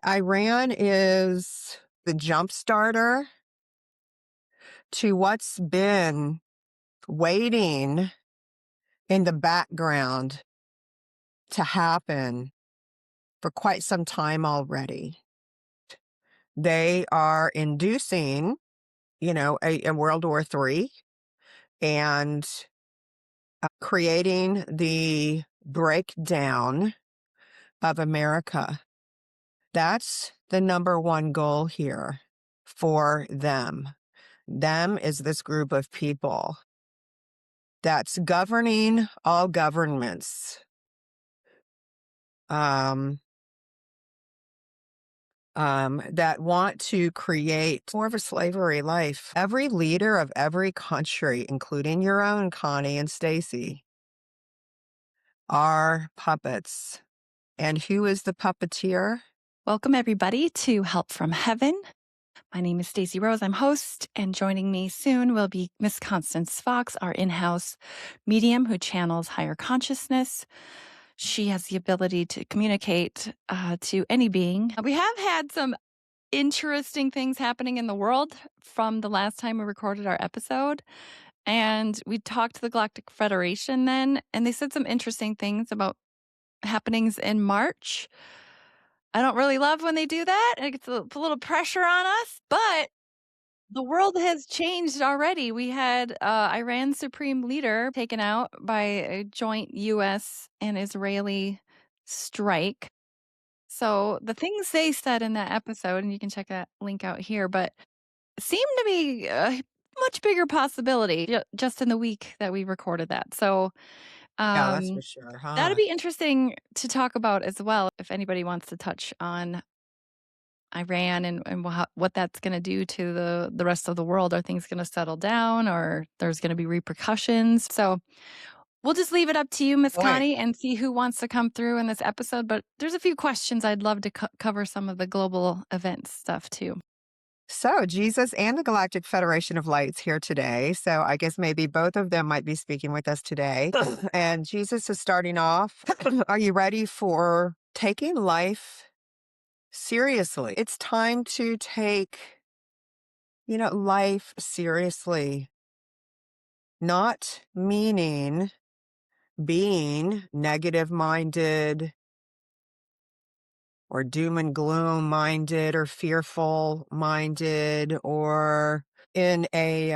Iran is the jump starter to what's been waiting in the background to happen for quite some time already. They are inducing, a World War III and creating the breakdown of America. That's the number one goal here for them. Them is this group of people that's governing all governments. That want to create more of a slavery life. Every leader of every country, including your own, Connie and Stacy, are puppets. And who is the puppeteer? Welcome, everybody, to Help from Heaven. My name is Stacey Rose. I'm host, and joining me soon will be Miss Constance Fox, our in-house medium who channels higher consciousness. She has the ability to communicate to any being. We have had some interesting things happening in the world from the last time we recorded our episode. And we talked to the Galactic Federation then, and they said some interesting things about happenings in March. I don't really love when they do that. It gets a little pressure on us, but the world has changed already. We had Iran's supreme leader taken out by a joint U.S. and Israeli strike. So the things they said in that episode, and you can check that link out here, but seemed to be a much bigger possibility just in the week that we recorded that. So Yeah, that's for sure, huh? that'd be interesting to talk about as well if anybody wants to touch on Iran and what that's going to do to the rest of the world. Are things going to settle down, or there's going to be repercussions? So we'll just leave it up to you, Miss Connie, and see who wants to come through in this episode. But there's a few questions I'd love to cover some of the global events stuff too. So Jesus and the Galactic Federation of Light's here today. So I guess maybe both of them might be speaking with us today. And Jesus is starting off. Are you ready for taking life seriously? It's time to take, life seriously. Not meaning being negative-minded or doom and gloom minded or fearful minded or in a,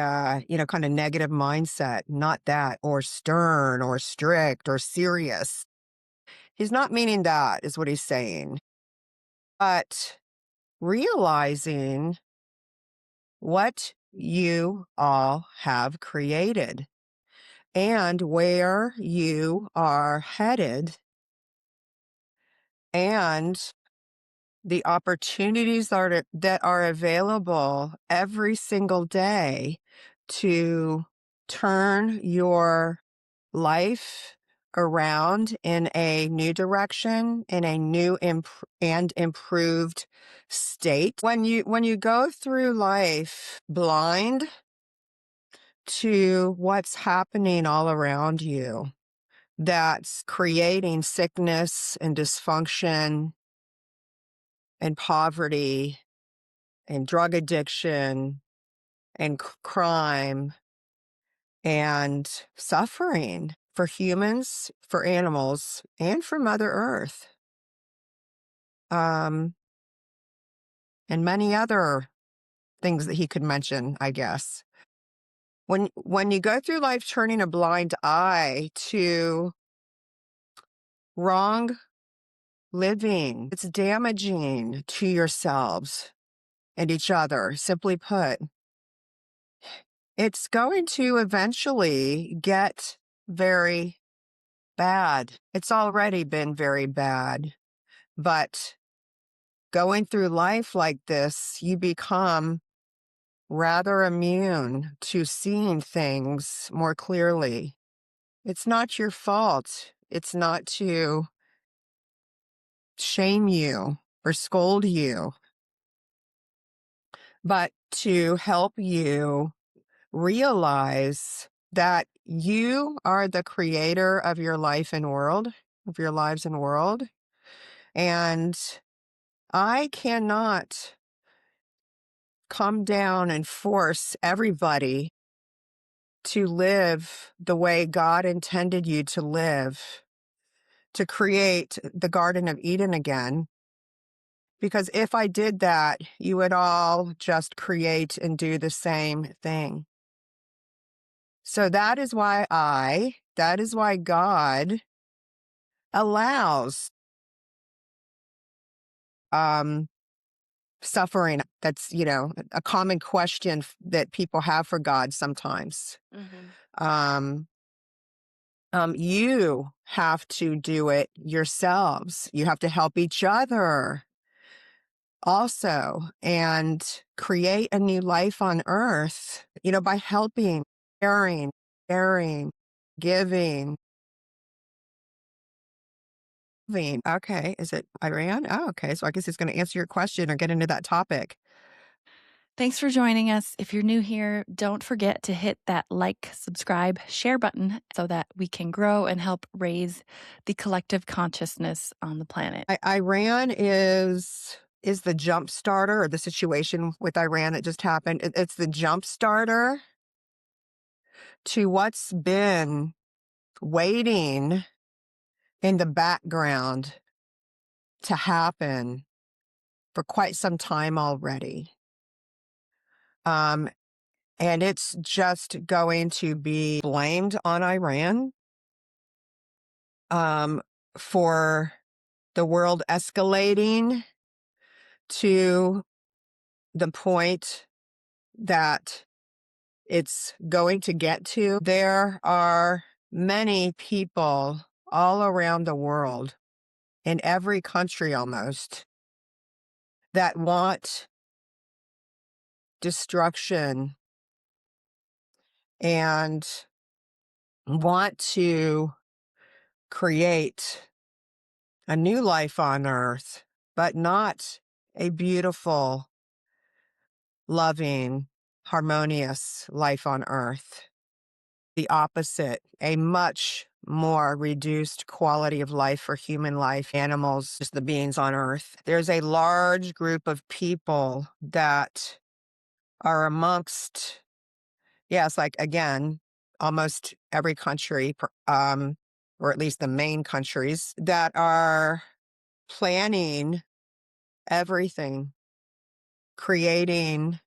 kind of negative mindset. Not that, or stern or strict or serious. He's not meaning that, is what he's saying. But realizing what you all have created and where you are headed and the opportunities that are available every single day to turn your life around in a new direction, in a new and improved state. When you go through life blind to what's happening all around you, that's creating sickness and dysfunction and poverty and drug addiction and crime and suffering for humans, for animals, and for Mother Earth. And many other things that he could mention, I guess. When you go through life turning a blind eye to wrong living, it's damaging to yourselves and each other. Simply put, it's going to eventually get very bad. It's already been very bad. But going through life like this, you become rather immune to seeing things more clearly. It's not your fault. It's not to shame you or scold you, but to help you realize that you are the creator of your life and world, of your lives and world. And I cannot come down and force everybody to live the way God intended you to live, to create the Garden of Eden again. Because if I did that, you would all just create and do the same thing. So that is why God allows um, suffering. That's, a common question that people have for God sometimes. Um, you have to do it yourselves. You have to help each other also and create a new life on earth, by helping, sharing, giving. Okay. Is it Iran? Oh, okay. So I guess it's going to answer your question or get into that topic. Thanks for joining us. If you're new here, don't forget to hit that like, subscribe, share button so that we can grow and help raise the collective consciousness on the planet. Iran is the jump starter, or the situation with Iran that just happened. It's the jump starter to what's been waiting in the background to happen for quite some time already. And it's just going to be blamed on Iran for the world escalating to the point that it's going to get to. There are many people all around the world, in every country almost, that want destruction and want to create a new life on earth, but not a beautiful, loving, harmonious life on earth. The opposite, a much more reduced quality of life for human life, animals, just the beings on earth. There's a large group of people that are amongst, yes, like again, almost every country, or at least the main countries, that are planning everything, creating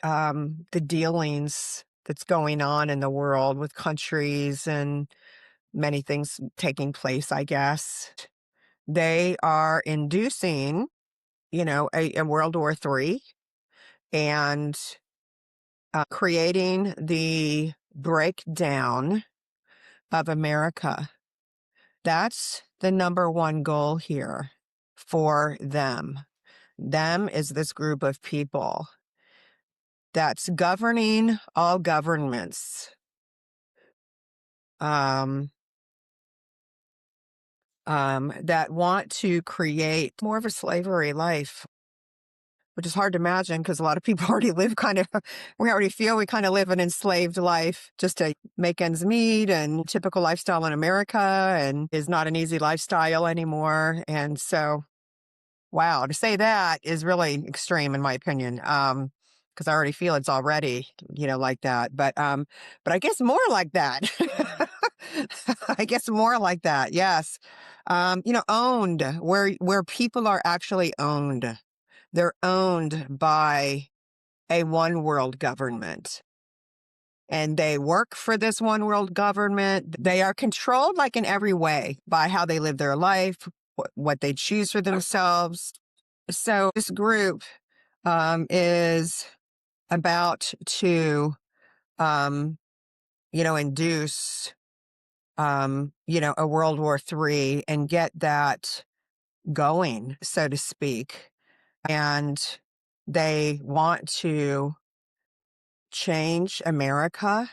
the dealings that's going on in the world with countries and many things taking place, I guess. They are inducing, a World War III and creating the breakdown of America. That's the number one goal here for them. Them is this group of people that's governing all governments. That want to create more of a slavery life, which is hard to imagine because a lot of people already live we already feel we kind of live an enslaved life just to make ends meet, and typical lifestyle in America and is not an easy lifestyle anymore. And so, wow, to say that is really extreme in my opinion. Because I already feel it's already, like that. But I guess more like that. I guess more like that. Yes. Owned, where people are actually owned. They're owned by a one world government. And they work for this one world government. They are controlled, like in every way, by how they live their life, what they choose for themselves. So this group is about to, induce, a World War III and get that going, so to speak. And they want to change America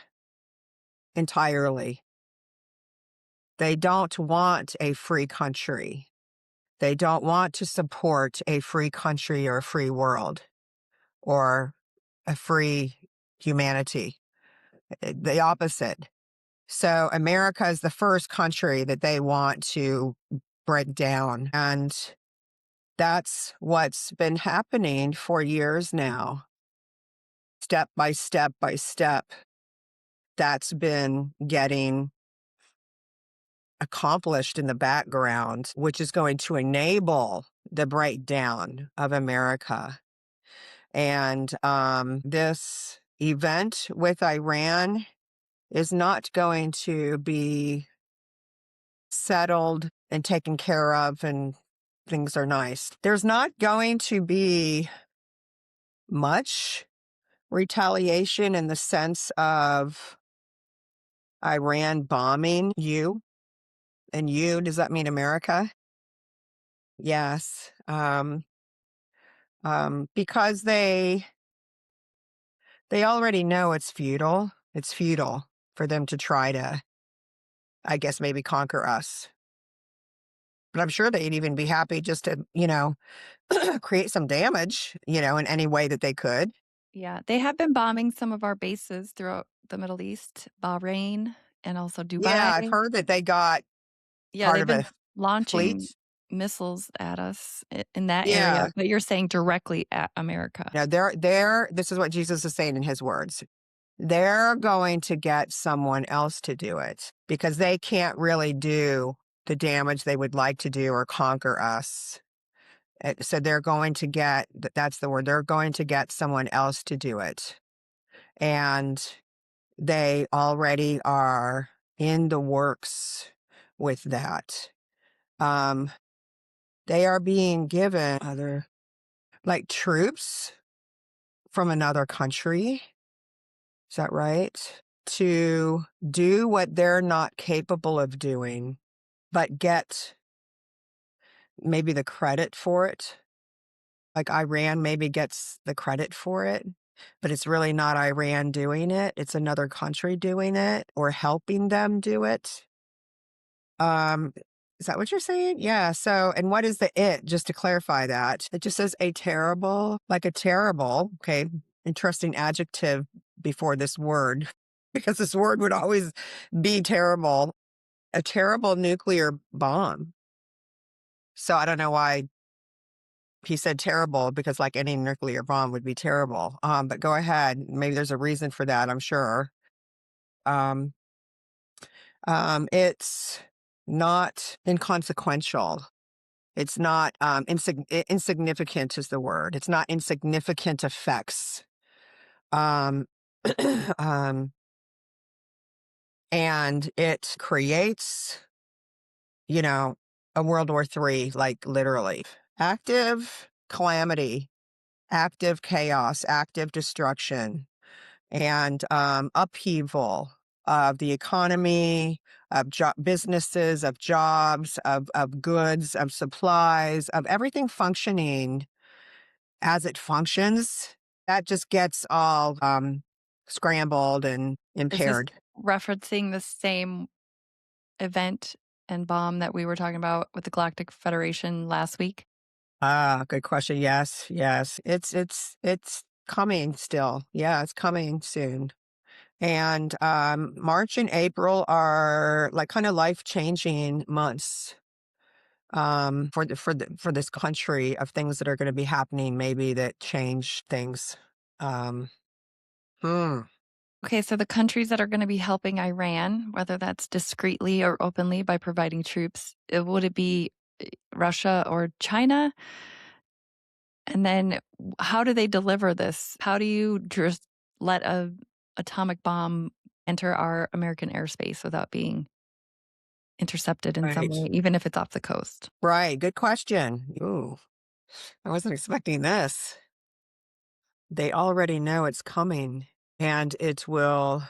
entirely. They don't want a free country. They don't want to support a free country or a free world or a free humanity. The opposite. So America is the first country that they want to break down. And That's what's been happening for years now. Step by step by step. That's been getting accomplished in the background, which is going to enable the breakdown of America. And this event with Iran is not going to be settled and taken care of and things are nice. There's not going to be much retaliation in the sense of Iran bombing you. And you, does that mean America? Yes. Because they already know it's futile. It's futile for them to try to, I guess, maybe conquer us. But I'm sure they'd even be happy just to, create some damage, in any way that they could. Yeah, they have been bombing some of our bases throughout the Middle East, Bahrain, and also Yeah, I've Dubai. heard that they got Yeah, part they've of a been launching fleet. missiles at us in that area, Yeah. but you're saying directly at America. Now this is what Jesus is saying in his words. They're going to get someone else to do it because they can't really do the damage they would like to do or conquer us. So they're going to get, that's the word, they're going to get someone else to do it. And they already are in the works with that. They are being given other, like troops from another country. Is that right? To do what they're not capable of doing, but get maybe the credit for it. Like Iran maybe gets the credit for it, but it's really not Iran doing it. It's another country doing it or helping them do it. Um, is that what you're saying? Yeah. So, and what is the it? Just to clarify that, it just says a terrible, like a terrible. Okay, interesting adjective before this word, because this word would always be terrible. A terrible nuclear bomb. So I don't know why he said terrible, because like any nuclear bomb would be terrible. But go ahead. Maybe there's a reason for that. I'm sure. Um, it's not inconsequential. It's not insignificant is the word. It's not insignificant effects. Um, um, and it creates, a World War III, like literally. Active calamity, active chaos, active destruction, and upheaval of the economy, of businesses, of jobs, of goods, of supplies, of everything functioning as it functions. That just gets all scrambled and Is this impaired. referencing the same event and bomb that we were talking about with the Galactic Federation last week? Ah, good question. Yes, yes. It's coming still. Yeah, it's coming soon. And March and April are like kind of life-changing months for this country, of things that are going to be happening maybe that change things. Um hmm. Okay, so the countries that are going to be helping Iran, whether that's discreetly or openly by providing troops, would it be Russia or China? And then how do they deliver this? How do you just let a atomic bomb enter our American airspace without being intercepted in some Right. way, even if it's off the coast? Right. Good question. Ooh, I wasn't expecting this. They already know it's coming, and it will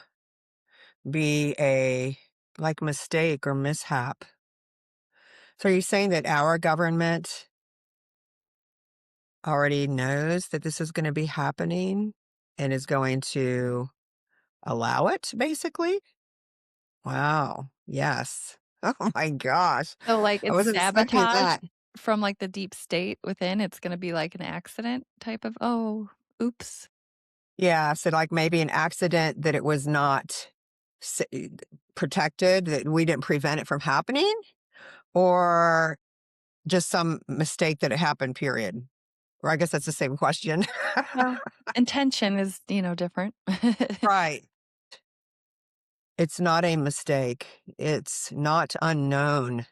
be a like mistake or mishap. So are you saying that our government already knows that this is going to be happening and is going to allow it, basically? Wow. Yes. Oh my gosh. So, like, I it's wasn't expecting sabotage that. from, like, the deep state within, it's gonna be like an accident type of, "Oh, oops." Yeah. So, like maybe an accident that it was not s- protected, that we didn't prevent it from happening, or just some mistake that it happened, period? Or I guess that's the same question. Well, intention is, different. Right. It's not a mistake. It's not unknown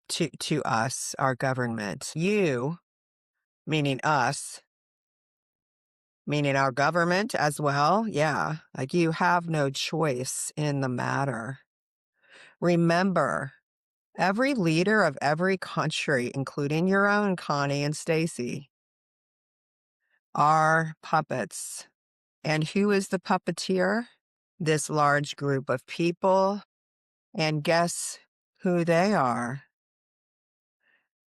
to us, our government. You, meaning us, meaning our government as well. Yeah. Like you have no choice in the matter. Remember, every leader of every country, including your own, Connie and Stacy, are puppets. And who is the puppeteer? This large group of people. And guess who they are?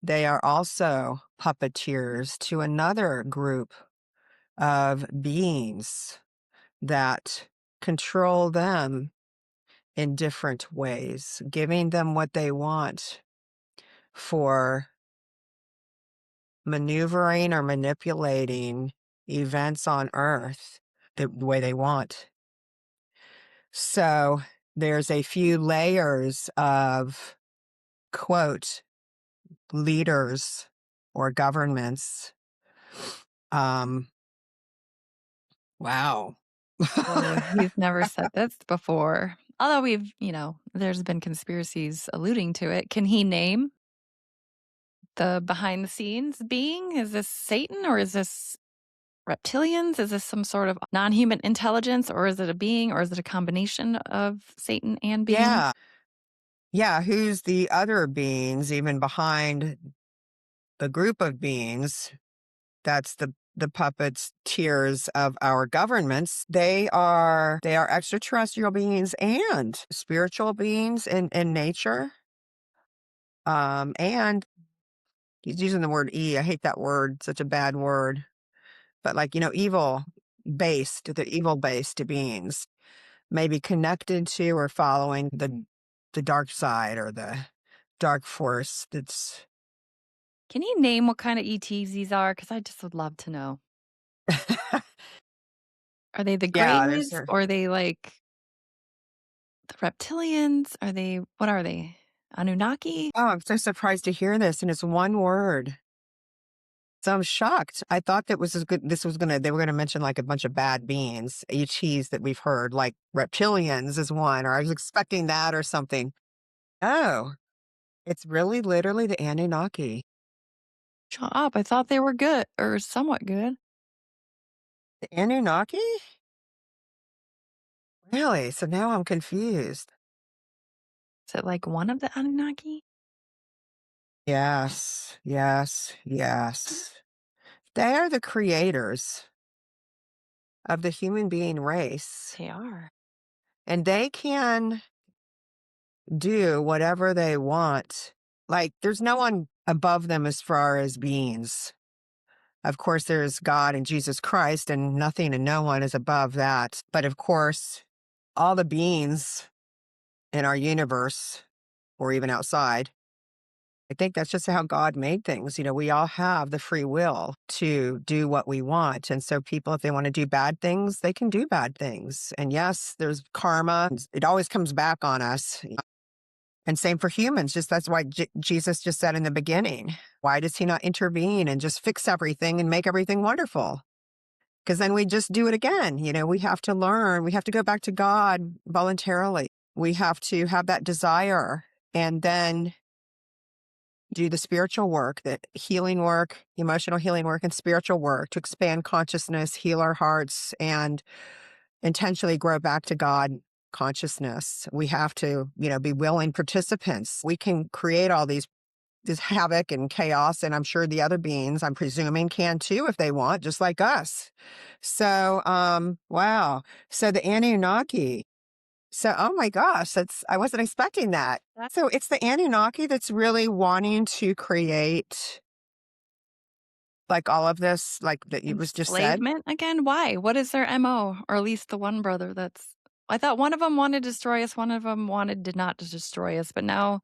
They are also puppeteers to another group of beings that control them in different ways, giving them what they want for maneuvering or manipulating events on Earth the way they want. So there's a few layers of, quote, leaders or governments. Wow. Oh, he's never said this before. Although there's been conspiracies alluding to it. Can he name the behind the scenes being? Is this Satan or is this reptilians? Is this some sort of non-human intelligence or is it a being or is it a combination of Satan and being? Yeah. Yeah. Who's the other beings even behind the group of beings? That's the puppets tiers of our governments. They are extraterrestrial beings and spiritual beings in nature. And he's using the word I hate that word, such a bad word. But like, the evil based beings, maybe connected to or following the dark side or the dark force that's Can you name what kind of ETs these are? Because I just would love to know. Are they the yeah, there's Greys? Or are they like the reptilians? What are they? Anunnaki? oh, I'm so surprised to hear this. And it's one word. So I'm shocked. I thought that was as good. They were gonna mention like a bunch of bad beings, ETs that we've heard, like reptilians is one, or I was expecting that or something. Oh, it's really literally the Anunnaki. Shut up. I thought they were good or somewhat good. The Anunnaki? Really? So now I'm confused. Is it like one of the Anunnaki? Yes, yes, yes. They are the creators of the human being race, They are. and they can do whatever they want. Like, there's no one above them as far as beings. Of course, there's God and Jesus Christ, and nothing and no one is above that. But of course, all the beings in our universe, or even outside, I think that's just how God made things. We all have the free will to do what we want. And so people, if they want to do bad things, they can do bad things. And yes, there's karma. It always comes back on us. And same for humans. Just that's why Jesus just said in the beginning, why does he not intervene and just fix everything and make everything wonderful? Because then we just do it again. We have to learn. We have to go back to God voluntarily. We have to have that desire and then do the spiritual work, that healing work, emotional healing work, and spiritual work to expand consciousness, heal our hearts, and intentionally grow back to God consciousness. We have to, be willing participants. We can create all this havoc and chaos, and I'm sure the other beings, I'm presuming, can too if they want, just like us. So, wow. So the Anunnaki. So, oh my gosh, I wasn't expecting that. So it's the Anunnaki that's really wanting to create like all of this, like that it was just said. Enslavement again? Why? What is their MO? Or at least the one brother I thought one of them wanted to destroy us, one of them did not to destroy us. But now,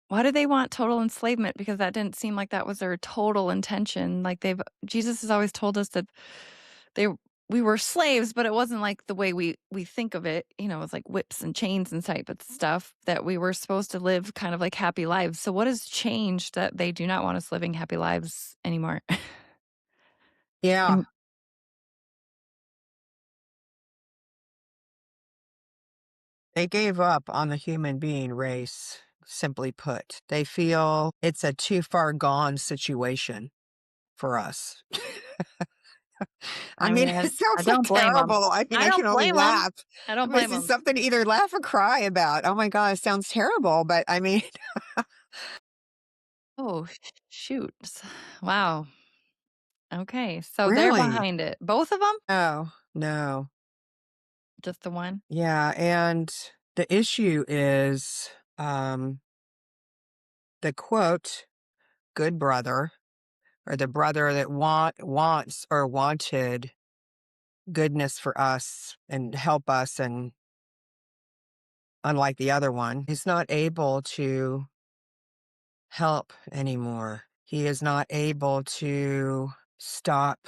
why do they want total enslavement? Because that didn't seem like that was their total intention. Like Jesus has always told us that they we were slaves, but it wasn't like the way we think of it. You know, it was like whips and chains and type of stuff that we were supposed to live kind of like happy lives. So what has changed that they do not want us living happy lives anymore? Yeah. And They gave up on the human being race, simply put. They feel it's a too far gone situation for us. I I mean, mean, it I sounds like don't blame them. terrible. I mean, I I can don't only blame them. laugh. I don't This blame is them. something to either laugh or cry about. Oh my God, it sounds terrible. But I mean, Oh, shoot. Wow. Okay. So they're really? behind it. Both of them? No, no. Just the one? Yeah. And the issue is the quote, good brother, or the brother that wants or wanted goodness for us and help us. And unlike the other one, he's not able to help anymore. He is not able to stop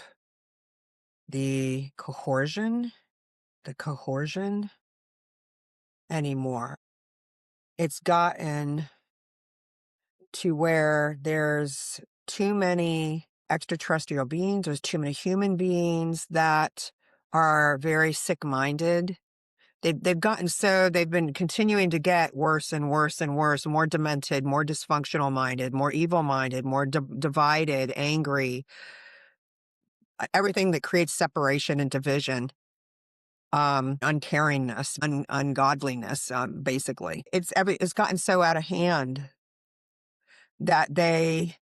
the coercion anymore. It's gotten to where there's too many extraterrestrial beings, there's too many human beings that are very sick-minded. They've gotten so they've been continuing to get worse and worse and worse, more demented, more dysfunctional minded, more evil minded, more divided, angry, everything that creates separation and division, uncaringness, ungodliness, basically. It's gotten so out of hand that they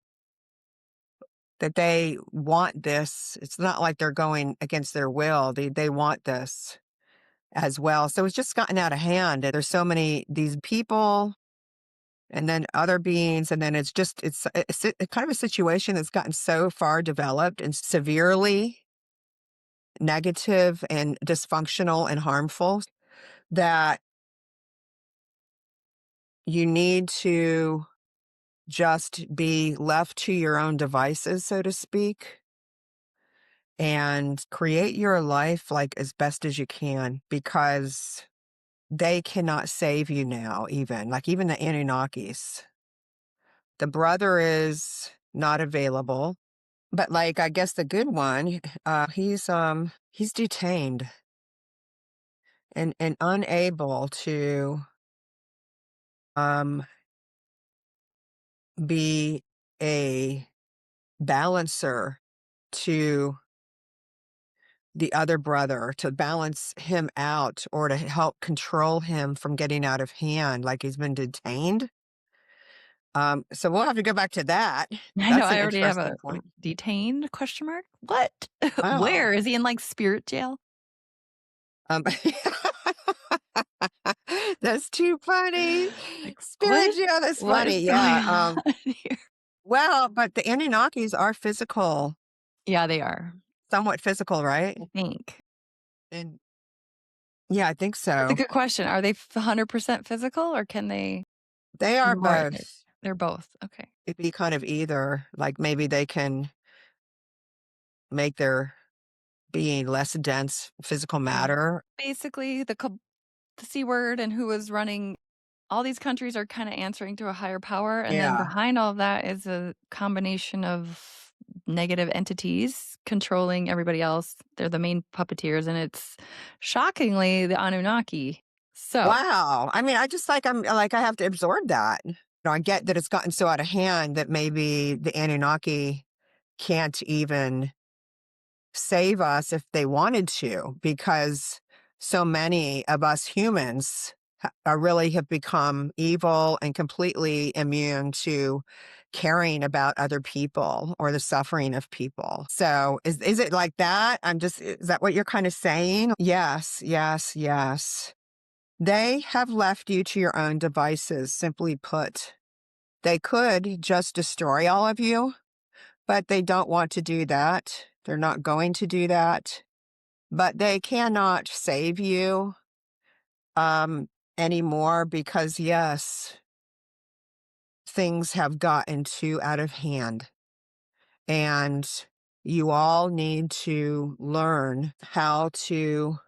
want this. It's not like they're going against their will. They want this as well. So it's just gotten out of hand. There's so many these people and then other beings, and then it's kind of a situation that's gotten so far developed and severely negative and dysfunctional and harmful that you need to just be left to your own devices, so to speak, and create your life like as best as you can, because they cannot save you now, even the Anunnakis. The brother is not available, but like I guess the good one, he's detained and unable to um be a balancer to the other brother, to balance him out or to help control him from getting out of hand, like he's been detained. So we'll have to go back to that. I know. That's an I already have interesting a point. detained question mark. What? Wow. Where? Is he in like spirit jail? Um, that's too funny. Like, Spirit jail, that's what is funny. going Yeah. on here? Well, but the Anunnakis are physical, Yeah, they are. somewhat physical, right? I think. And yeah, I think That's a so. good question. Are they 100% physical or can they They be are more? both. They're both. Okay. It'd be kind of either. Like maybe they can make their being less dense physical Yeah. matter. Basically, the C word and who is running all these countries are kind of answering to a higher power. And then Yeah. behind all of that is a combination of negative entities controlling everybody else. They're the main puppeteers, and it's shockingly the Anunnaki. So, Wow. I mean, I have to absorb that. I get that it's gotten so out of hand that maybe the Anunnaki can't even save us if they wanted to, because so many of us humans really have become evil and completely immune to caring about other people or the suffering of people. So is it like that? Is that what you're kind of saying? Yes, yes, yes. They have left you to your own devices, simply put. They could just destroy all of you, but they don't want to do that. They're not going to do that. But they cannot save you um, anymore because, yes, things have gotten too out of hand. And You all need to learn how to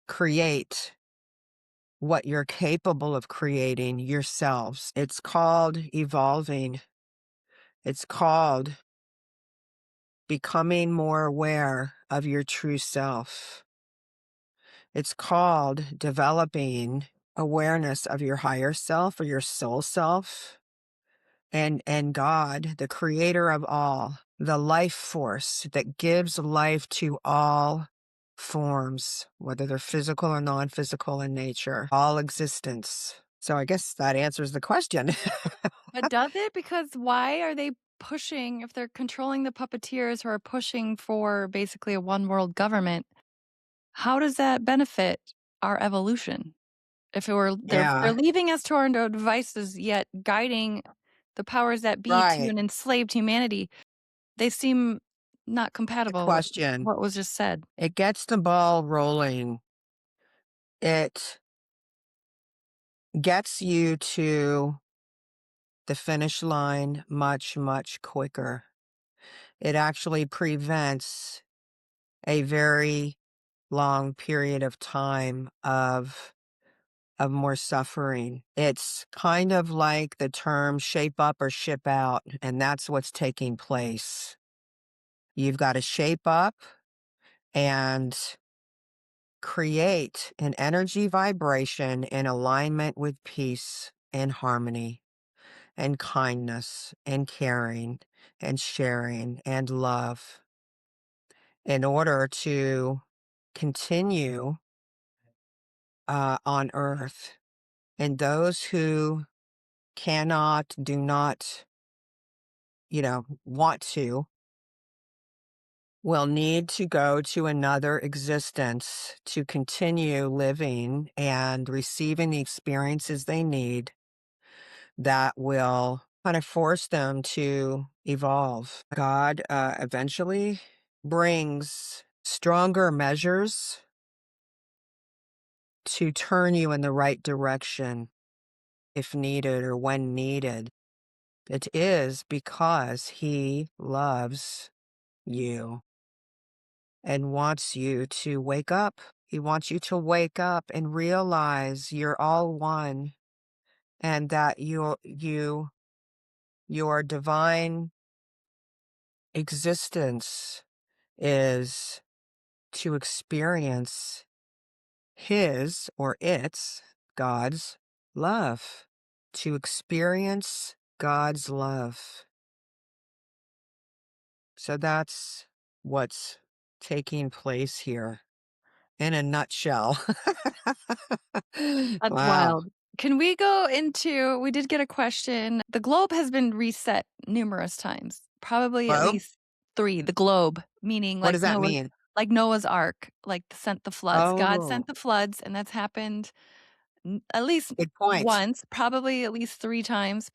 create what you're capable of creating yourselves. It's called evolving. It's called becoming more aware of your true self. It's called developing awareness of your higher self or your soul self and God, the creator of all, the life force that gives life to all forms, whether they're physical or non-physical in nature, all existence. So I guess that answers the question. But does it? Because why are they pushing, if they're controlling the puppeteers who are pushing for basically a one world government, how does that benefit our evolution? If it were they're Yeah, leaving us to our own devices, yet guiding the powers that be to right. an enslaved humanity, they seem not The compatible with question. what was just said. It gets the ball rolling. It gets you to the finish line much, much quicker. It actually prevents a very long period of time of more suffering. It's kind of like the term shape up or ship out, and that's what's taking place. You've got to shape up and create an energy vibration in alignment with peace and harmony and kindness and caring and sharing and love in order to continue on earth. And those who cannot, do not, want to, will need to go to another existence to continue living and receiving the experiences they need that will kind of force them to evolve. God eventually brings stronger measures to turn you in the right direction if needed or when needed. It is because he loves you and wants you to wake up. He wants you to wake up and realize you're all one and that your divine existence is to experience his or its, God's love. To experience God's love. So that's what's taking place here in a nutshell. That's Wow. wild. Can we go into we did get a question. The globe has been reset numerous times, probably at Globe? least 3, the globe, meaning What does that mean? like Noah's Ark, like sent the floods. God Oh, sent the floods, and that's happened at least good point. once, probably at least 3 times.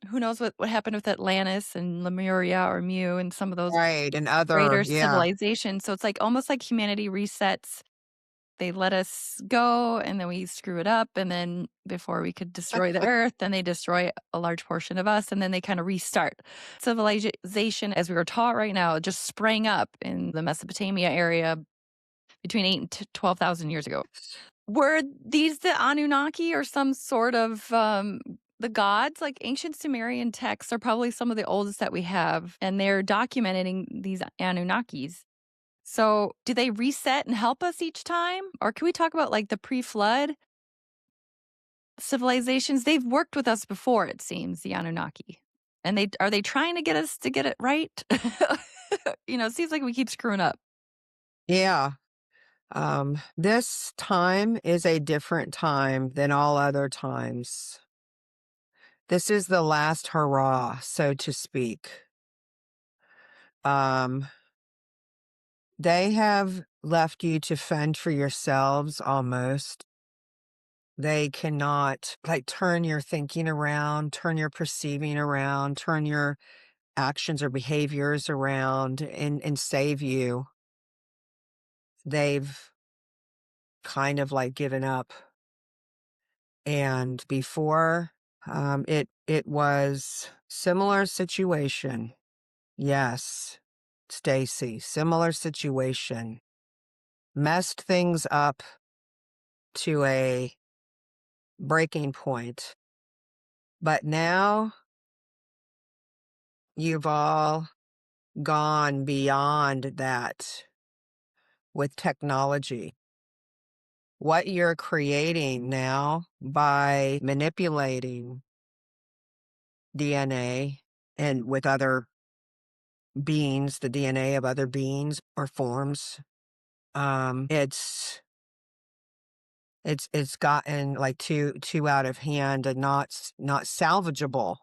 Who knows what happened with Atlantis and Lemuria or Mu and some of those Right, and other, greater yeah. civilizations. So it's like almost like humanity resets. They let us go, and then we screw it up, and then before we could destroy the earth, then they destroy a large portion of us, and then they kinda restart. Civilization, as we were taught right now, just sprang up in the Mesopotamia area between 8 and 12,000 years ago. Were these the Anunnaki or some sort of, the gods? Like, ancient Sumerian texts are probably some of the oldest that we have, and they're documenting these Anunnakis. So, do they reset and help us each time? Or can we talk about, like, the pre-flood civilizations? They've worked with us before, it seems, the Anunnaki. And are they trying to get us to get it right? It seems like we keep screwing up. Yeah. This time is a different time than all other times. This is the last hurrah, so to speak. Um, they have left you to fend for yourselves almost. They cannot like turn your thinking around, turn your perceiving around, turn your actions or behaviors around and save you. They've kind of like given up. And before, it was similar situation. Yes, Stacy, similar situation. Messed things up to a breaking point. But now you've all gone beyond that with technology. What you're creating now by manipulating DNA and with other beings, the DNA of other beings or forms, it's gotten like too out of hand and not salvageable.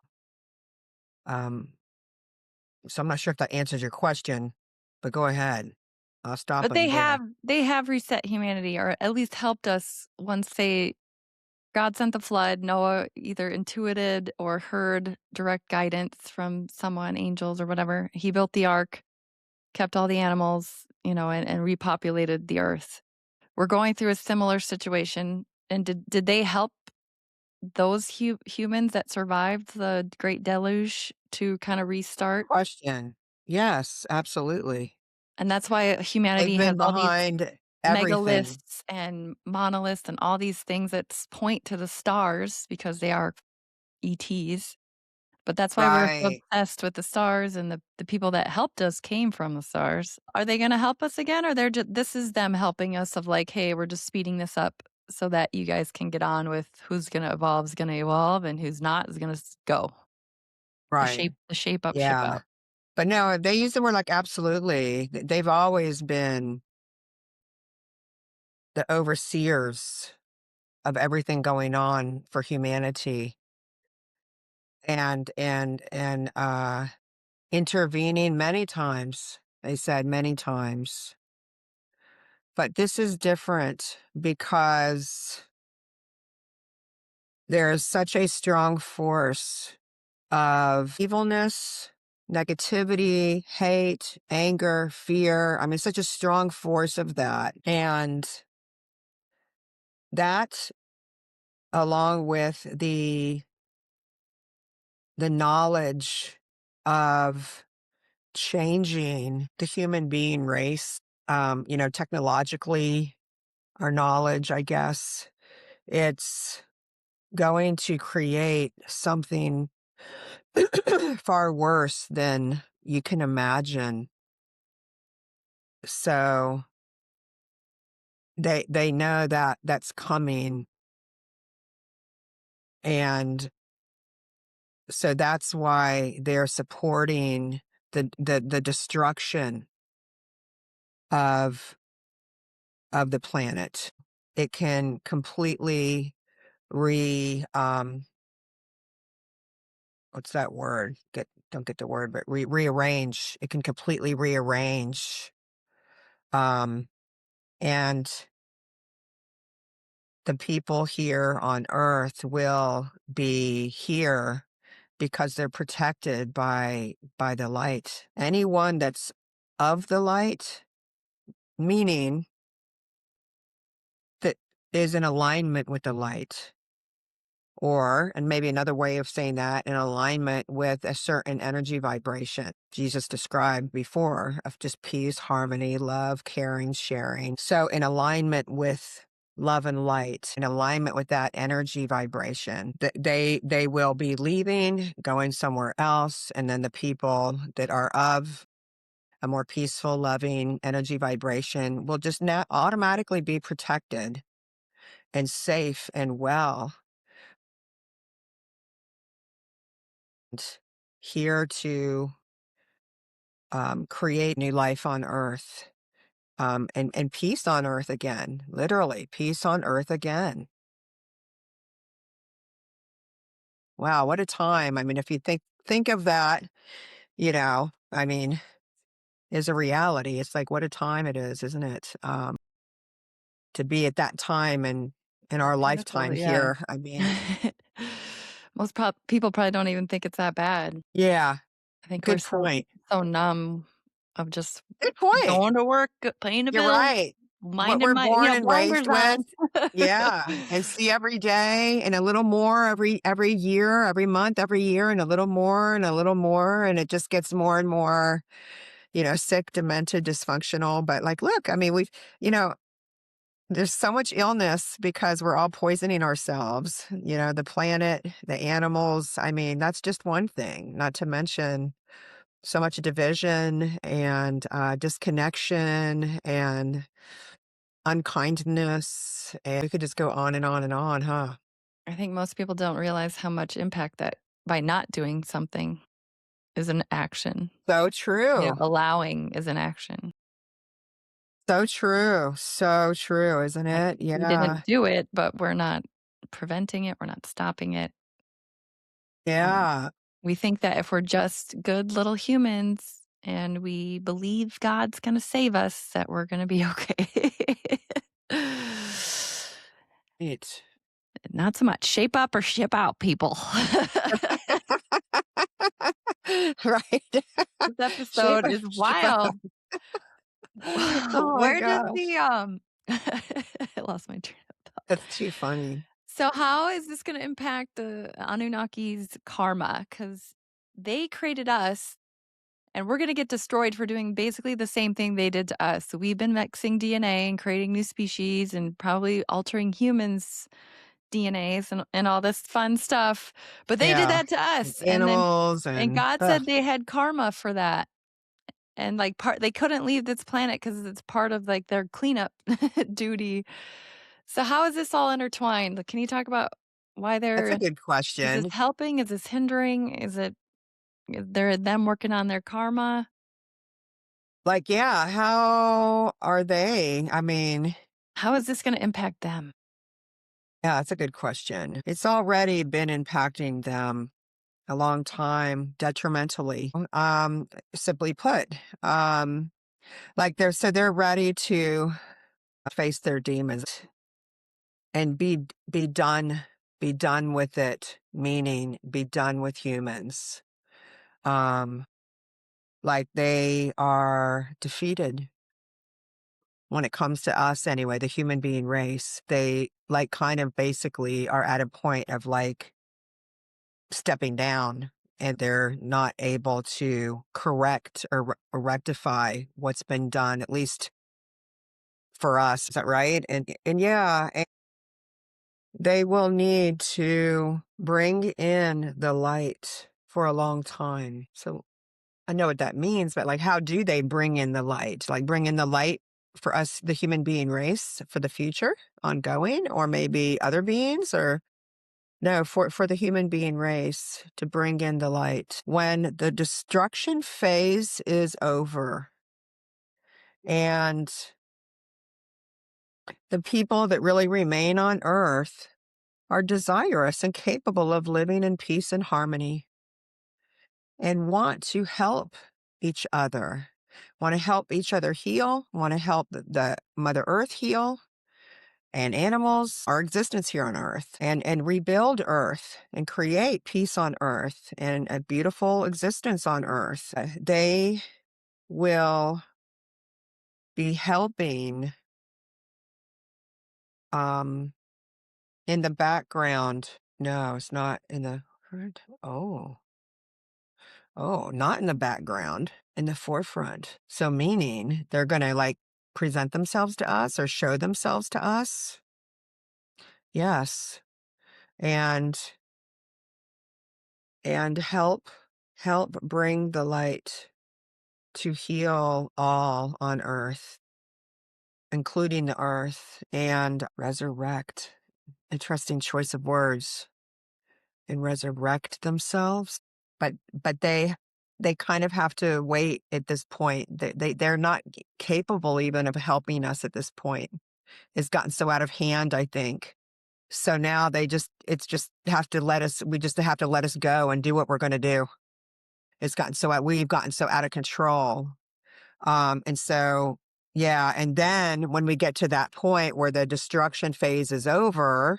Um, so I'm not sure if that answers your question, but go ahead. I'll stop But them there. they have reset humanity, or at least helped us once God sent the flood. Noah either intuited or heard direct guidance from someone, angels or whatever. He built the ark, kept all the animals, and repopulated the earth. We're going through a similar situation. And did they help those humans that survived the Great Deluge to kind of restart? Question. Yes, absolutely. And that's why They've humanity has been all these behind everything. megaliths and monoliths and all these things that point to the stars because they are ETs. But that's why we're so Right. obsessed with the stars, and the people that helped us came from the stars. Are they gonna help us again, or this is them helping us of like, "Hey, we're just speeding this up so that you guys can get on with who's gonna evolve is gonna evolve, and who's not is gonna go." Right. The shape up, ship Yeah. out. But no, they use the word like absolutely. They've always been the overseers of everything going on for humanity and intervening many times. They said many times. But this is different because there is such a strong force of evilness, negativity, hate, anger, fear. I mean, such a strong force of that. And that, along with the knowledge of changing the human being race, technologically, our knowledge, I guess, it's going to create something far worse than you can imagine. So they know that that's coming, and so that's why they're supporting the destruction of the planet. It can completely what's that word? Don't get the word, but rearrange. It can completely rearrange. Um, and the people here on Earth will be here because they're protected by the light. Anyone that's of the light, meaning that is in alignment with the light, or, and maybe another way of saying that, in alignment with a certain energy vibration Jesus described before of just peace, harmony, love, caring, sharing. So in alignment with love and light, in alignment with that energy vibration, they will be leaving, going somewhere else, and then the people that are of a more peaceful, loving energy vibration will just not automatically be protected and safe and well, and here to create new life on earth, and peace on earth again, literally peace on earth again. Wow, what a time. I mean, if you think of that, I mean, is a reality. It's like what a time it is, isn't it? To be at that time and in our Pinnacle, lifetime yeah. here. I mean, People probably don't even think it's that bad. yeah, I think we're good point. so numb of just Good point. going to work, paying the You're bills, right. what minding we're my, born and blinders raised with. on. Yeah, and see every day and a little more every year, every month, every year, and a little more and a little more, and it just gets more and more, sick, demented, dysfunctional. But like, look, I mean, there's so much illness because we're all poisoning ourselves, the planet, the animals. I mean, that's just one thing, not to mention so much division and disconnection and unkindness. And we could just go on and on and on, huh? I think most people don't realize how much impact that by not doing something is an action. So true. Allowing is an action. So true. So true, isn't Like, it? we Yeah. didn't do it, but we're not preventing it, we're not stopping it. Um, Yeah. we think that if we're just good little humans and we believe God's gonna save us, that we're gonna be okay. It. Not so much. Shape up or ship out, people. Right. This Shape episode up, is shape up. wild. Oh my Where did gosh. I lost my train of thought. That's too funny. So how is this gonna impact the Anunnaki's karma? Because they created us, and we're gonna get destroyed for doing basically the same thing they did to us. So we've been mixing DNA and creating new species and probably altering humans' DNAs and all this fun stuff, but they did Yeah. that to us, Animals and and God said they had karma for that. And, like, they couldn't leave this planet because it's part of, like, their cleanup duty. So how is this all intertwined? Like, can you talk about why that's a they're good is this question. helping? Is this hindering? Is there them working on their karma? Like, yeah, how are they? I mean, How is this gonna impact them? yeah, that's a good question. It's already been impacting them a long time detrimentally. Simply put, like they're ready to face their demons and be done with it, meaning be done with humans. Um, like they are defeated when it comes to us anyway, the human being race. They like kind of basically are at a point of like stepping down and they're not able to correct or rectify what's been done, at least for us. Is that right? And yeah, and they will need to bring in the light for a long time. So I know what that means, but like, how do they bring in the light? Like, bring in the light for us, the human being race, for the future, ongoing, or maybe other beings, or no, for the human being race to bring in the light when the destruction phase is over, and the people that really remain on Earth are desirous and capable of living in peace and harmony and want to help each other, want to help each other heal, want to help the Mother Earth heal and animals, our existence here on Earth, and rebuild Earth and create peace on Earth and a beautiful existence on Earth. They will be helping um, in the background. No, it's not in the front. Oh, not in the background, in the forefront. So meaning they're going to like present themselves to us or show themselves to us. Yes. And help bring the light to heal all on earth, including the earth, and resurrect. Interesting choice of words. And resurrect themselves. But they kind of have to wait at this point. They're not capable even of helping us at this point. It's gotten so out of hand, I think. So now it's just have to let us, we just have to let us go and do what we're going to do. We've gotten so out of control. And so, yeah. And then when we get to that point where the destruction phase is over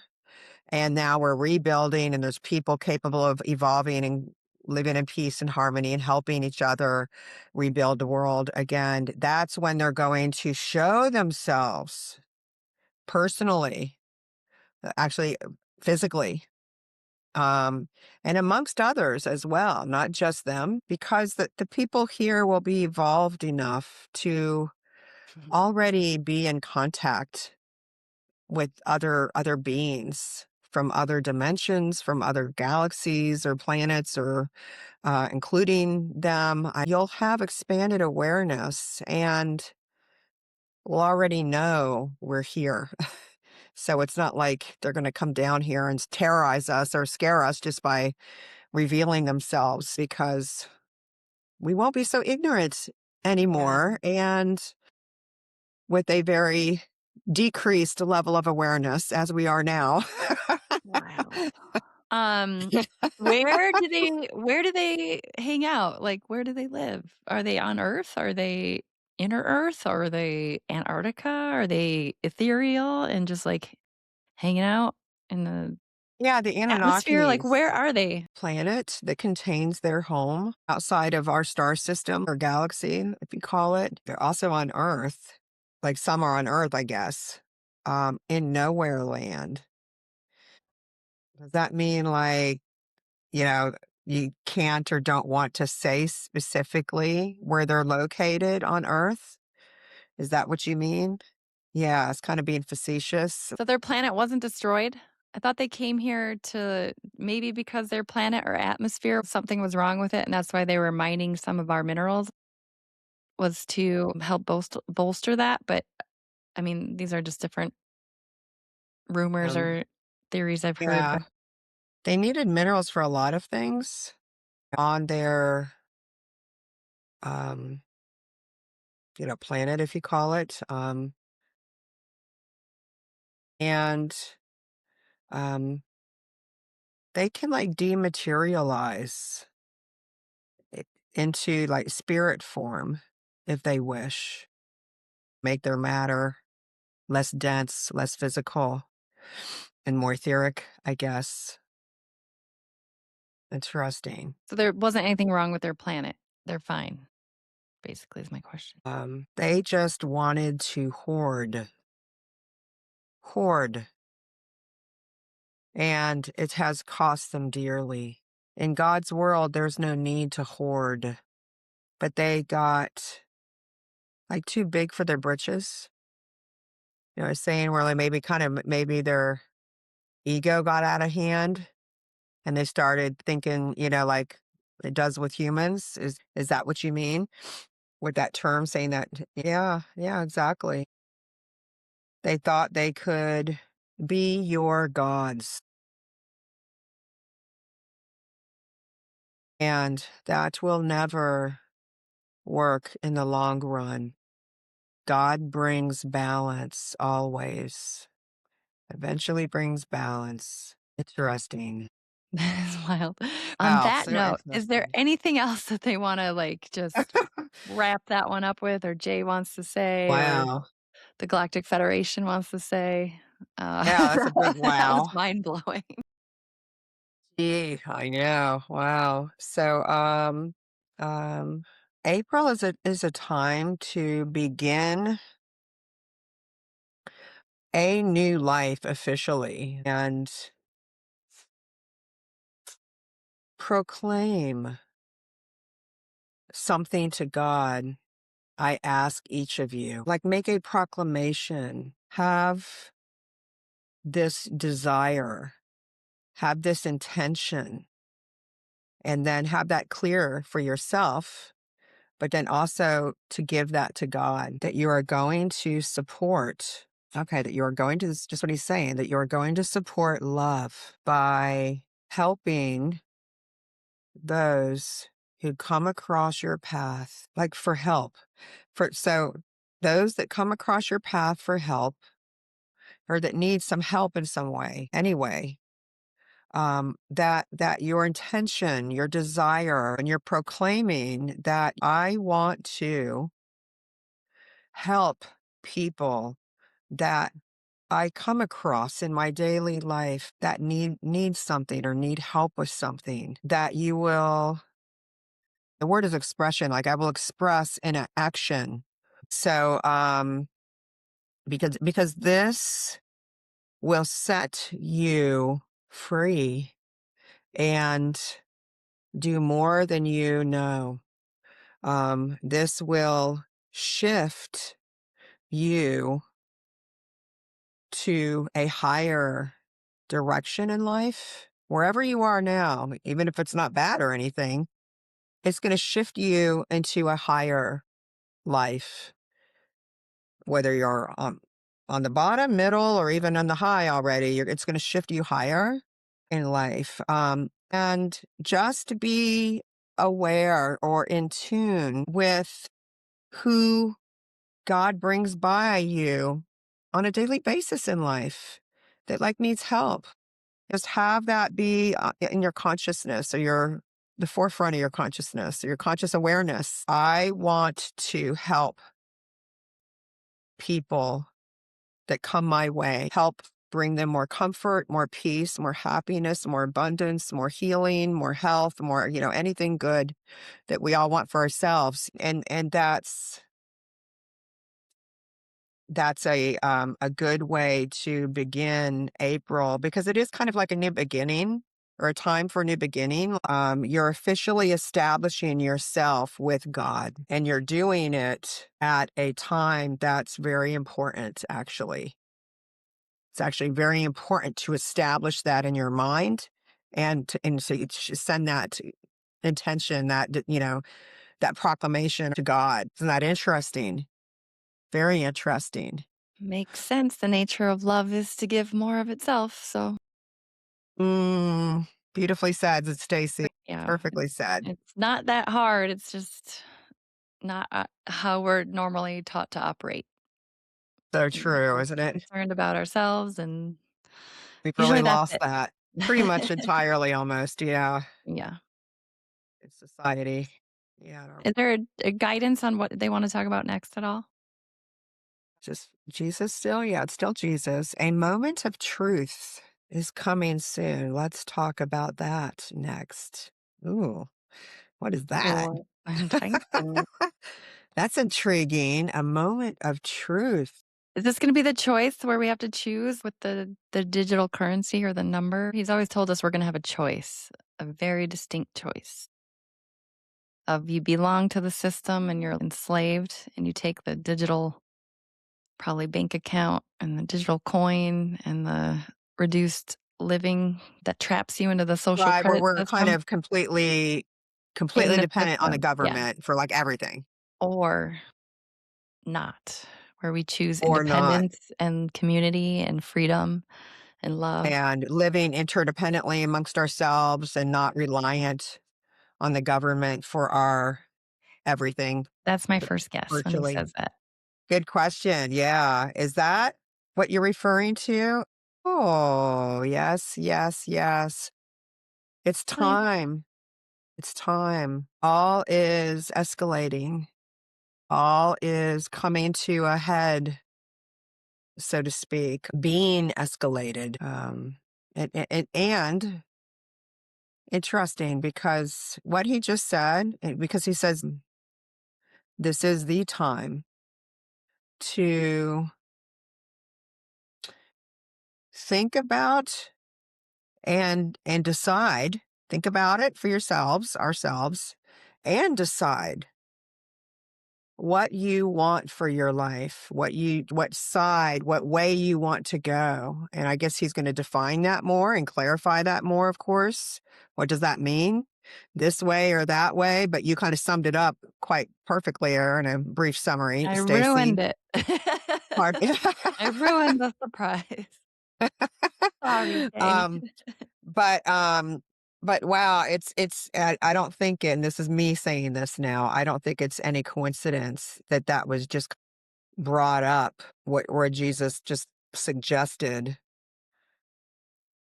and now we're rebuilding and there's people capable of evolving and living in peace and harmony and helping each other rebuild the world again, that's when they're going to show themselves personally, actually physically, and amongst others as well, not just them, because the people here will be evolved enough to already be in contact with other beings from other dimensions, from other galaxies or planets, or including them. You'll have expanded awareness, and we'll already know we're here. So it's not like they're going to come down here and terrorize us or scare us just by revealing themselves, because we won't be so ignorant Yeah. anymore, and with a very decreased level of awareness as we are now. Wild. Um, where do they hang out? Like, where do they live? Are they on Earth? Are they inner Earth? Or are they Antarctica? Are they ethereal and just, like, hanging out in the Yeah, the atmosphere? Like, Anunnakis where are they? planet that contains their home outside of our star system or galaxy, if you call it. They're also on Earth, like some are on Earth, I guess, in nowhere land. Does that mean like, you know, you can't or don't want to say specifically where they're located on Earth? Is that what you mean? Yeah, it's kind of being facetious. So their planet wasn't destroyed? I thought they came here to maybe because their planet or atmosphere, something was wrong with it, and that's why they were mining some of our minerals, was to help bolster that, but, I mean, these are just different rumors Um, or theories I've heard, yeah, but they needed minerals for a lot of things on their, um, planet, if you call it. And um, they can like dematerialize i- into like spirit form if they wish, make their matter less dense, less physical, and more etheric, I guess. Interesting. so there wasn't anything wrong with their planet. They're fine, basically is my question. They just wanted to hoard, and it has cost them dearly. In God's world, there's no need to hoard, but they got like too big for their britches. Saying where like maybe their ego got out of hand and they started thinking, like it does with humans. Is that what you mean with that term saying that? Yeah, yeah, exactly. They thought they could be your gods, and that will never work in the long run. God brings balance always. Eventually brings balance. Interesting. That is wild. On Wow, that so note, is there interesting. anything else that they wanna, like, just wrap that one up with, or Jay wants to say, or Wow. the Galactic Federation wants to say? Yeah, that's a big That was wow. mind-blowing. Gee, I know. Wow. So, um, April is a time to begin a new life officially and proclaim something to God. I ask each of you, like make a proclamation, have this desire, have this intention, and then have that clear for yourself, but then also to give that to God, that you are going to support. Okay, that you are going to, this is just what he's saying, that you are going to support love by helping those who come across your path, like for help. So those that come across your path for help or that need some help in some way, anyway, that your intention, your desire, and you're proclaiming that I want to help people that I come across in my daily life that need something or need help with something, that you will, the word is expression, like I will express in an action. So because this will set you free and do more than you know. This will shift you to a higher direction in life. Wherever you are now, even if it's not bad or anything, it's going to shift you into a higher life, whether you're on the bottom, middle, or even on the high already. It's going to shift you higher in life. And just be aware or in tune with who God brings by you on a daily basis in life that like needs help. Just have that be in your consciousness, or the forefront of your consciousness, or your conscious awareness. I want to help people that come my way, help bring them more comfort, more peace, more happiness, more abundance, more healing, more health, more, anything good that we all want for ourselves. And that's a good way to begin April, because it is kind of like a new beginning, or a time for a new beginning. You're officially establishing yourself with God, and you're doing it at a time that's very important, actually. It's actually very important to establish that in your mind, and so you send that intention, that proclamation to God. Isn't that interesting? Very interesting. Makes sense. The nature of love is to give more of itself. So, Mm, beautifully said, Stacy. yeah, Perfectly said. it's not that hard. It's just not how we're normally taught to operate. So You know, true, we're isn't it? concerned about ourselves, and We've really usually that's lost it. that pretty much entirely, almost. Yeah, Yeah. in society. Yeah, Is there a guidance on what they want to talk about next at all? just Jesus still. Yeah, it's still Jesus. A moment of truth is coming soon. Let's talk about that next. Ooh, what is that? Or enticing. That's intriguing. A moment of truth. Is this gonna be the choice where we have to choose with the digital currency or the number? He's always told us we're gonna have a choice, a very distinct choice of you belong to the system and you're enslaved and you take the digital, probably bank account and the digital coin and the reduced living that traps you into the social Right, where credit we're kind system of completely in the dependent on the system. Yeah. government for, like, everything, Or not, where we choose or not, independence and community and freedom and love. and living interdependently amongst ourselves and not reliant on the government for our everything, That's my first guess when he virtually. says that. Good question, yeah. Is that what you're referring to? Oh, yes, yes, yes. It's Like, time. It's time. All is escalating. All is coming to a head, so to speak, being escalated. And interesting, because what he just said, because he says this is the time to think about and decide. Think about it for yourselves, ourselves, and decide what you want for your life, what side, what way you want to go. And I guess he's going to define that more and clarify that more, of course. What does that mean? This way or that way? But you kind of summed it up quite perfectly there in a brief summary, I ruined Stacy. it. Pardon. I ruined the surprise. Sorry, Kay. um, but wow, I don't think, and this is me saying this now, I don't think it's any coincidence that that was just brought up, where Jesus just suggested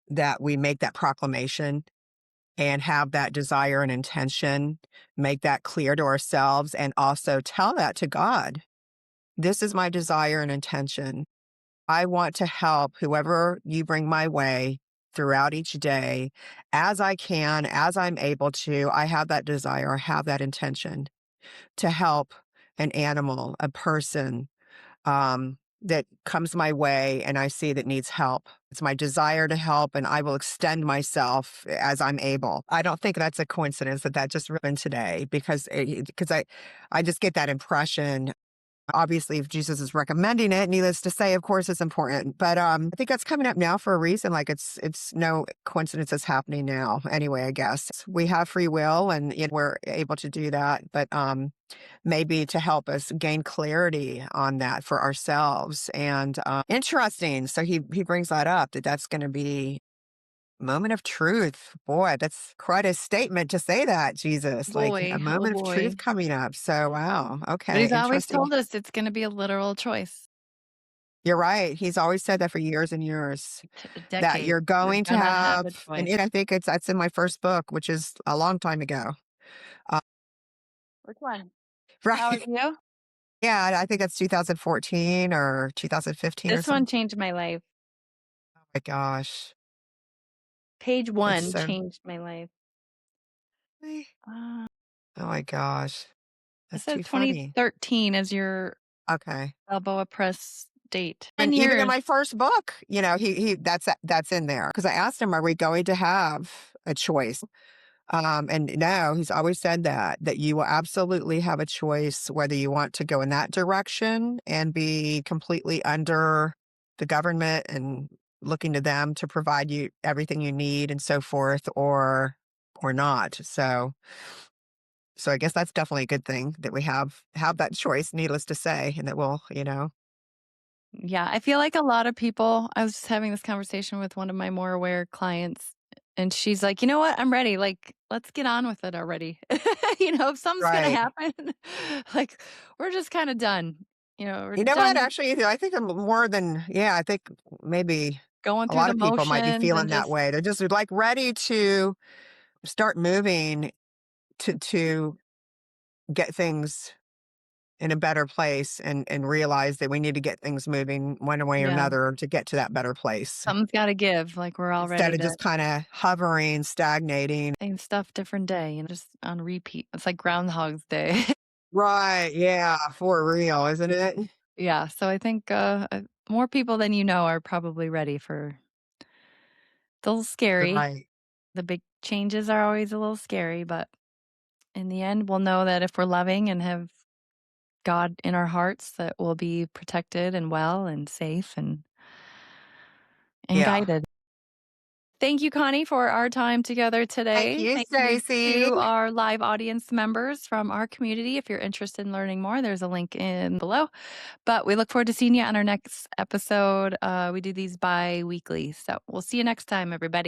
that we make that proclamation and have that desire and intention, make that clear to ourselves, and also tell that to God. This is my desire and intention. I want to help whoever you bring my way throughout each day as I can, as I'm able to. I have that desire, I have that intention to help an animal, a person, that comes my way and I see that needs help. It's my desire to help, and I will extend myself as I'm able. I don't think that's a coincidence that that just happened today because I just get that impression. Obviously, if Jesus is recommending it, needless to say, of course, it's important. But I think that's coming up now for a reason. Like it's no coincidence it's happening now. Anyway, I guess we have free will, and we're able to do that. But maybe to help us gain clarity on that for ourselves. And interesting. So he brings that up that that's going to be moment of truth. Boy, that's quite a statement to say that, Jesus. Like a Boy, oh moment of truth boy. coming up. So wow. But Okay, he's always interesting. told us it's gonna be a literal choice. You're right. He's always said that for years and years, that Decades. you're You're going to gonna have a have, and choice. I think that's in my first book, which is a long time ago. Uh, Which one? How are right. you? Yeah, I think that's 2014 or 2015 or This one something. changed my life. Oh my gosh. Page It's 1 so, changed my life. Uh, oh my gosh. it That's says too funny. 2013 as your Okay. Balboa Press date. 10 And even in years. my first book, he that's in there because I asked him, "Are we going to have a choice?" And no, he's always said that you will absolutely have a choice whether you want to go in that direction and be completely under the government and looking to them to provide you everything you need and so forth, or not. So I guess that's definitely a good thing that we have that choice, needless to say, and that we'll. Yeah, I feel like a lot of people I was just having this conversation with one of my more aware clients, and she's like, "You know what? I'm ready. Like, let's get on with it already." If something's gonna Right. happen, like, we're just kinda done. We're You know what? done Actually, I think I'm more than, yeah, I think maybe going a through lot the of people might be motions and feeling that just way. They're just like ready to start moving to get things in a better place and realize that we need to get things moving one way or yeah, another to get to that better place something's gotta give, like, we're all instead ready of to just kind of hovering, stagnating. same stuff, different day, just on repeat. It's like Groundhog's Day. Right. Yeah. For real, isn't it? Yeah, so I think, more people than you know are probably ready for it's a little scary. Right. The big changes are always a little scary, but in the end, we'll know that if we're loving and have God in our hearts, that we'll be protected and well and safe and Yeah. guided. Thank you, Connie, for our time together Thank today. you, Thank you Stacy. to our live audience members from our community. If you're interested in learning more, there's a link in below. But we look forward to seeing you on our next episode. We do these bi-weekly. So we'll see you next time, everybody.